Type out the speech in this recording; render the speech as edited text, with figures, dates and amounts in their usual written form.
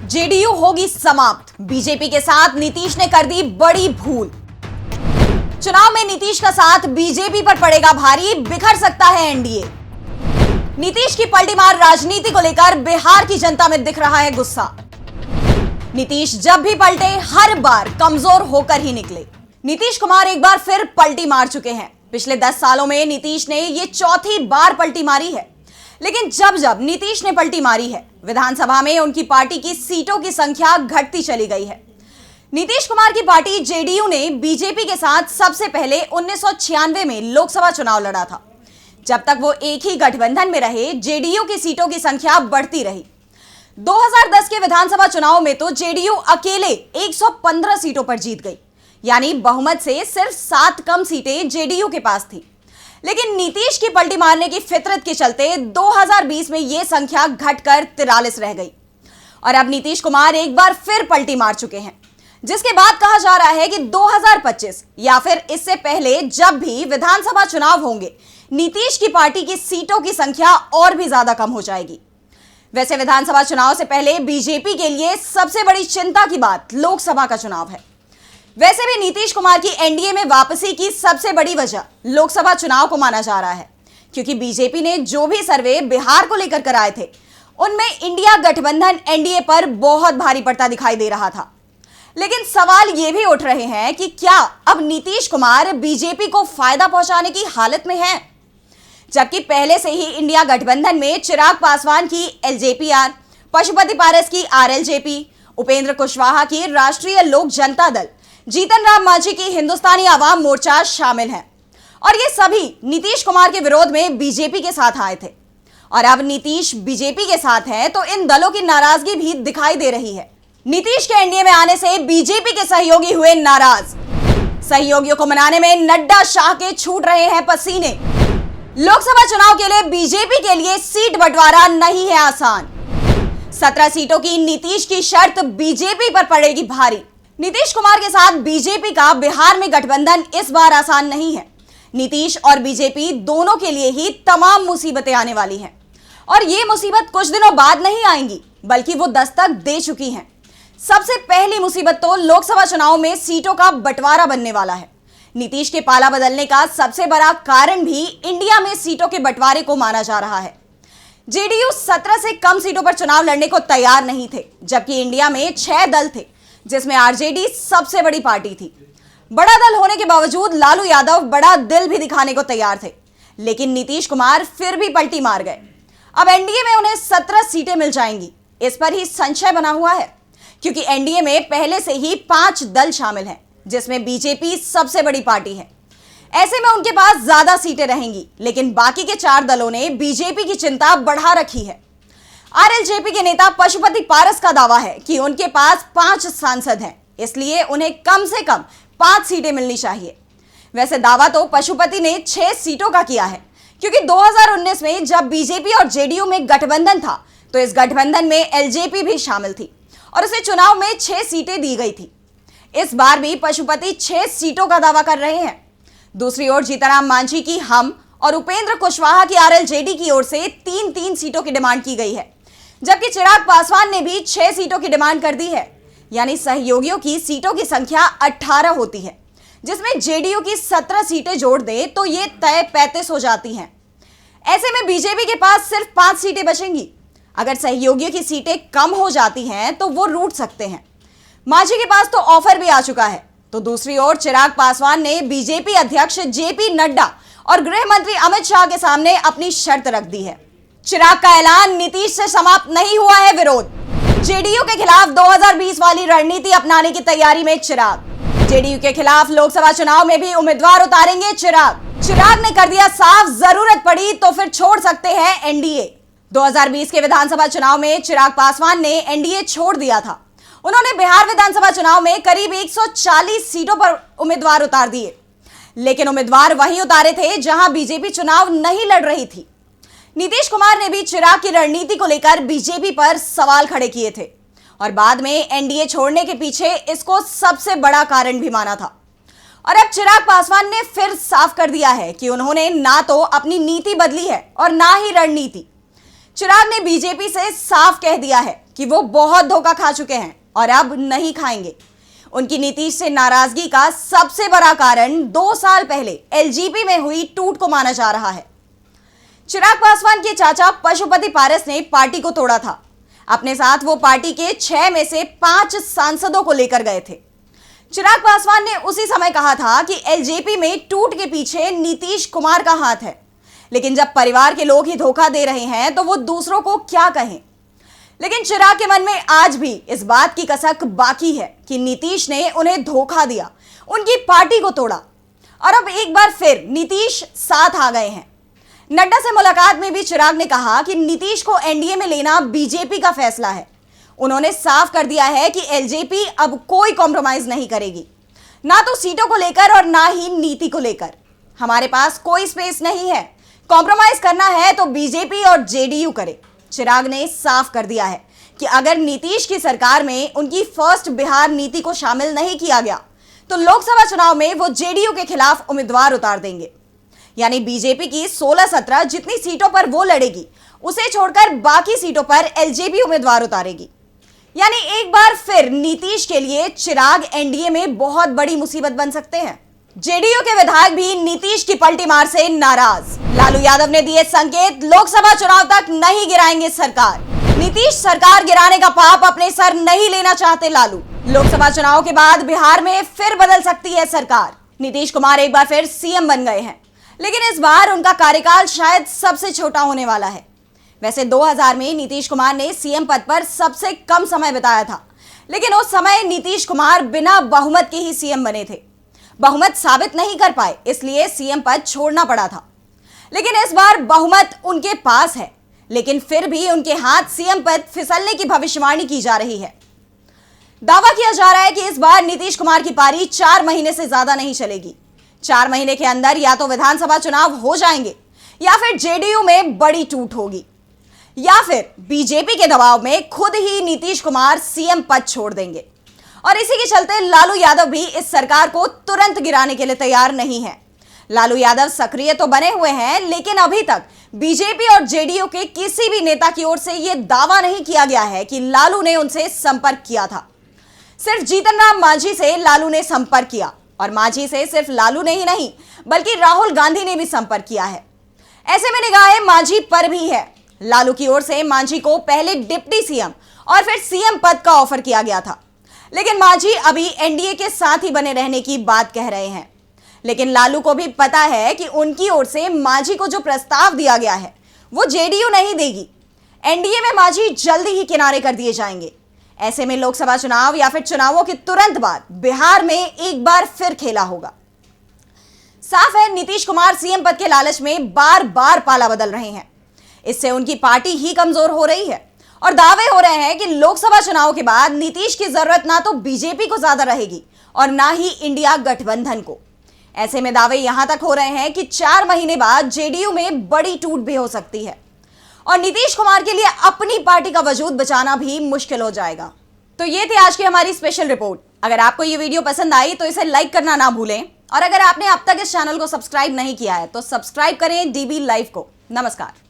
JDU होगी समाप्त। BJP के साथ नीतीश ने कर दी बड़ी भूल। चुनाव में नीतीश का साथ बीजेपी पर पड़ेगा भारी, बिखर सकता है एनडीए। नीतीश की पलटी मार राजनीति को लेकर बिहार की जनता में दिख रहा है गुस्सा। नीतीश जब भी पलटे हर बार कमजोर होकर ही निकले। नीतीश कुमार एक बार फिर पलटी मार चुके हैं। पिछले 10 सालों में नीतीश ने ये चौथी बार पलटी मारी है। लेकिन जब जब नीतीश ने पलटी मारी है, विधानसभा में उनकी पार्टी की सीटों की संख्या घटती चली गई है। नीतीश कुमार की पार्टी जेडीयू ने बीजेपी के साथ सबसे पहले 1996 में लोकसभा चुनाव लड़ा था। जब तक वो एक ही गठबंधन में रहे, जेडीयू की सीटों की संख्या बढ़ती रही। 2010 के विधानसभा चुनाव में तो जेडीयू अकेले 115 सीटों पर जीत गई, यानी बहुमत से सिर्फ 7 कम सीटें जेडीयू के पास थी। लेकिन नीतीश की पलटी मारने की फितरत के चलते 2020 में यह संख्या घटकर 43 रह गई। और अब नीतीश कुमार एक बार फिर पलटी मार चुके हैं, जिसके बाद कहा जा रहा है कि 2025 या फिर इससे पहले जब भी विधानसभा चुनाव होंगे, नीतीश की पार्टी की सीटों की संख्या और भी ज्यादा कम हो जाएगी। वैसे विधानसभा चुनाव से पहले बीजेपी के लिए सबसे बड़ी चिंता की बात लोकसभा का चुनाव है। वैसे भी नीतीश कुमार की एनडीए में वापसी की सबसे बड़ी वजह लोकसभा चुनाव को माना जा रहा है, क्योंकि बीजेपी ने जो भी सर्वे बिहार को लेकर कराए थे, उनमें इंडिया गठबंधन एनडीए पर बहुत भारी पड़ता दिखाई दे रहा था। लेकिन सवाल ये भी उठ रहे हैं कि क्या अब नीतीश कुमार बीजेपी को फायदा पहुंचाने की हालत में हैं? जबकि पहले से ही इंडिया गठबंधन में चिराग पासवान की एलजेपीआर, पशुपति पारस की आरएलजेपी, उपेंद्र कुशवाहा की राष्ट्रीय लोक जनता दल, जीतन राम मांझी की हिंदुस्तानी आवाम मोर्चा शामिल हैं। और ये सभी नीतीश कुमार के विरोध में बीजेपी के साथ आए थे। और अब नीतीश बीजेपी के साथ हैं, तो इन दलों की नाराजगी भी दिखाई दे रही है। नीतीश के एनडीए में आने से बीजेपी के सहयोगी हुए नाराज। सहयोगियों को मनाने में नड्डा शाह के छूट रहे हैं पसीने। लोकसभा चुनाव के लिए बीजेपी के लिए सीट बंटवारा नहीं है आसान। 17 सीटों की नीतीश की शर्त बीजेपी पर पड़ेगी भारी। नीतीश कुमार के साथ बीजेपी का बिहार में गठबंधन इस बार आसान नहीं है। नीतीश और बीजेपी दोनों के लिए ही तमाम मुसीबतें आने वाली हैं। और ये मुसीबत कुछ दिनों बाद नहीं आएंगी, बल्कि वो दस्तक दे चुकी हैं। सबसे पहली मुसीबत तो लोकसभा चुनाव में सीटों का बंटवारा बनने वाला है। नीतीश के पाला बदलने का सबसे बड़ा कारण भी इंडिया में सीटों के बंटवारे को माना जा रहा है। जेडीयू 17 से कम सीटों पर चुनाव लड़ने को तैयार नहीं थे, जबकि इंडिया में 6 दल थे, जिसमें आरजेडी सबसे बड़ी पार्टी थी। बड़ा दल होने के बावजूद लालू यादव बड़ा दिल भी दिखाने को तैयार थे, लेकिन नीतीश कुमार फिर भी पलटी मार गए। अब एनडीए में उन्हें 17 सीटें मिल जाएंगी, इस पर ही संशय बना हुआ है, क्योंकि एनडीए में पहले से ही 5 दल शामिल हैं, जिसमें बीजेपी सबसे बड़ी पार्टी है। ऐसे में उनके पास ज्यादा सीटें रहेंगी, लेकिन बाकी के 4 दलों ने बीजेपी की चिंता बढ़ा रखी है। आरएलजेपी के नेता पशुपति पारस का दावा है कि उनके पास 5 सांसद हैं, इसलिए उन्हें कम से कम 5 सीटें मिलनी चाहिए। वैसे दावा तो पशुपति ने 6 सीटों का किया है, क्योंकि 2019 में जब बीजेपी और जेडीयू में गठबंधन था, तो इस गठबंधन में एलजेपी भी शामिल थी और उसे चुनाव में 6 सीटें दी गई थी। इस बार भी पशुपति 6 सीटों का दावा कर रहे हैं। दूसरी ओर जीतन राम मांझी की हम और उपेंद्र कुशवाहा की आरएलजेडी की ओर से 3-3 सीटों की डिमांड की गई है, जबकि चिराग पासवान ने भी 6 सीटों की डिमांड कर दी है। यानी सहयोगियों की सीटों की संख्या 18 होती है, जिसमें जेडीयू की 17 सीटें जोड़ दें तो ये तय 35 हो जाती हैं। ऐसे में बीजेपी के पास सिर्फ 5 सीटें बचेंगी। अगर सहयोगियों की सीटें कम हो जाती हैं तो वो रूठ सकते हैं। मांझी के पास तो ऑफर भी आ चुका है। तो दूसरी ओर चिराग पासवान ने बीजेपी अध्यक्ष जेपी नड्डा और गृह मंत्री अमित शाह के सामने अपनी शर्त रख दी है। चिराग का ऐलान, नीतीश से समाप्त नहीं हुआ है विरोध। जेडीयू के खिलाफ 2020 वाली रणनीति अपनाने की तैयारी में चिराग। जेडीयू के खिलाफ लोकसभा चुनाव में भी उम्मीदवार उतारेंगे चिराग ने कर दिया साफ, जरूरत पड़ी तो फिर छोड़ सकते हैं एनडीए। 2020 के विधानसभा चुनाव में चिराग पासवान ने एनडीए छोड़ दिया था। उन्होंने बिहार विधानसभा चुनाव में करीब 140 सीटों पर उम्मीदवार उतार दिए, लेकिन उम्मीदवार वहीं उतारे थे जहां बीजेपी चुनाव नहीं लड़ रही थी। नीतीश कुमार ने भी चिराग की रणनीति को लेकर बीजेपी पर सवाल खड़े किए थे और बाद में एनडीए छोड़ने के पीछे इसको सबसे बड़ा कारण भी माना था। और अब चिराग पासवान ने फिर साफ कर दिया है कि उन्होंने ना तो अपनी नीति बदली है और ना ही रणनीति। चिराग ने बीजेपी से साफ कह दिया है कि वो बहुत धोखा खा चुके हैं और अब नहीं खाएंगे। उनकी नीतीश से नाराजगी का सबसे बड़ा कारण 2 साल पहले एलजेपी में हुई टूट को माना जा रहा है। चिराग पासवान के चाचा पशुपति पारस ने पार्टी को तोड़ा था। अपने साथ वो पार्टी के 6 में से 5 सांसदों को लेकर गए थे। चिराग पासवान ने उसी समय कहा था कि एलजेपी में टूट के पीछे नीतीश कुमार का हाथ है, लेकिन जब परिवार के लोग ही धोखा दे रहे हैं तो वो दूसरों को क्या कहें। लेकिन चिराग के मन में आज भी इस बात की कसक बाकी है कि नीतीश ने उन्हें धोखा दिया, उनकी पार्टी को तोड़ा और अब एक बार फिर नीतीश साथ आ गए हैं। नड्डा से मुलाकात में भी चिराग ने कहा कि नीतीश को एनडीए में लेना बीजेपी का फैसला है। उन्होंने साफ कर दिया है कि एलजेपी अब कोई कॉम्प्रोमाइज नहीं करेगी, ना तो सीटों को लेकर और ना ही नीति को लेकर। हमारे पास कोई स्पेस नहीं है, कॉम्प्रोमाइज करना है तो बीजेपी और जेडीयू करे। चिराग ने साफ कर दिया है कि अगर नीतीश की सरकार में उनकी फर्स्ट बिहार नीति को शामिल नहीं किया गया तो लोकसभा चुनाव में वो जेडीयू के खिलाफ उम्मीदवार उतार देंगे। यानी बीजेपी की 16-17 जितनी सीटों पर वो लड़ेगी, उसे छोड़कर बाकी सीटों पर एलजेपी उम्मीदवार उतारेगी। यानी एक बार फिर नीतीश के लिए चिराग एनडीए में बहुत बड़ी मुसीबत बन सकते हैं। जेडीयू के विधायक भी नीतीश की पलटी मार से नाराज। लालू यादव ने दिए संकेत, लोकसभा चुनाव तक नहीं गिराएंगे सरकार। नीतीश सरकार गिराने का पाप अपने सर नहीं लेना चाहते लालू। लोकसभा चुनाव के बाद बिहार में फिर बदल सकती है सरकार। नीतीश कुमार एक बार फिर सीएम बन गए हैं, लेकिन इस बार उनका कार्यकाल शायद सबसे छोटा होने वाला है। वैसे 2000 में नीतीश कुमार ने सीएम पद पर सबसे कम समय बिताया था, लेकिन उस समय नीतीश कुमार बिना बहुमत के ही सीएम बने थे। बहुमत साबित नहीं कर पाए, इसलिए सीएम पद छोड़ना पड़ा था। लेकिन इस बार बहुमत उनके पास है, लेकिन फिर भी उनके हाथ सीएम पद फिसलने की भविष्यवाणी की जा रही है। दावा किया जा रहा है कि इस बार नीतीश कुमार की पारी 4 महीने से ज्यादा नहीं चलेगी। 4 महीने के अंदर या तो विधानसभा चुनाव हो जाएंगे, या फिर जेडीयू में बड़ी टूट होगी, या फिर बीजेपी के दबाव में खुद ही नीतीश कुमार सीएम पद छोड़ देंगे। और इसी के चलते लालू यादव भी इस सरकार को तुरंत गिराने के लिए तैयार नहीं है। लालू यादव सक्रिय तो बने हुए हैं, लेकिन अभी तक बीजेपी और जेडीयू के किसी भी नेता की ओर से यह दावा नहीं किया गया है कि लालू ने उनसे संपर्क किया था। सिर्फ जीतन राम मांझी से लालू ने संपर्क किया, और मांझी से सिर्फ लालू ने ही नहीं बल्कि राहुल गांधी ने भी संपर्क किया है। ऐसे में निगाहें मांझी पर भी है। लालू की ओर से मांझी को पहले डिप्टी सीएम और फिर सीएम पद का ऑफर किया गया था, लेकिन मांझी अभी एनडीए के साथ ही बने रहने की बात कह रहे हैं। लेकिन लालू को भी पता है कि उनकी ओर से मांझी को जो प्रस्ताव दिया गया है वो जेडीयू नहीं देगी। एनडीए में मांझी जल्दी ही किनारे कर दिए जाएंगे। ऐसे में लोकसभा चुनाव या फिर चुनावों के तुरंत बाद बिहार में एक बार फिर खेला होगा। साफ है, नीतीश कुमार सीएम पद के लालच में बार बार पाला बदल रहे हैं। इससे उनकी पार्टी ही कमजोर हो रही है और दावे हो रहे हैं कि लोकसभा चुनाव के बाद नीतीश की जरूरत ना तो बीजेपी को ज्यादा रहेगी और ना ही इंडिया गठबंधन को। ऐसे में दावे यहां तक हो रहे हैं कि 4 महीने बाद जेडीयू में बड़ी टूट भी हो सकती है और नीतीश कुमार के लिए अपनी पार्टी का वजूद बचाना भी मुश्किल हो जाएगा। तो ये थी आज की हमारी स्पेशल रिपोर्ट। अगर आपको ये वीडियो पसंद आई तो इसे लाइक करना ना भूलें, और अगर आपने अब तक इस चैनल को सब्सक्राइब नहीं किया है तो सब्सक्राइब करें डीबी लाइव को। नमस्कार।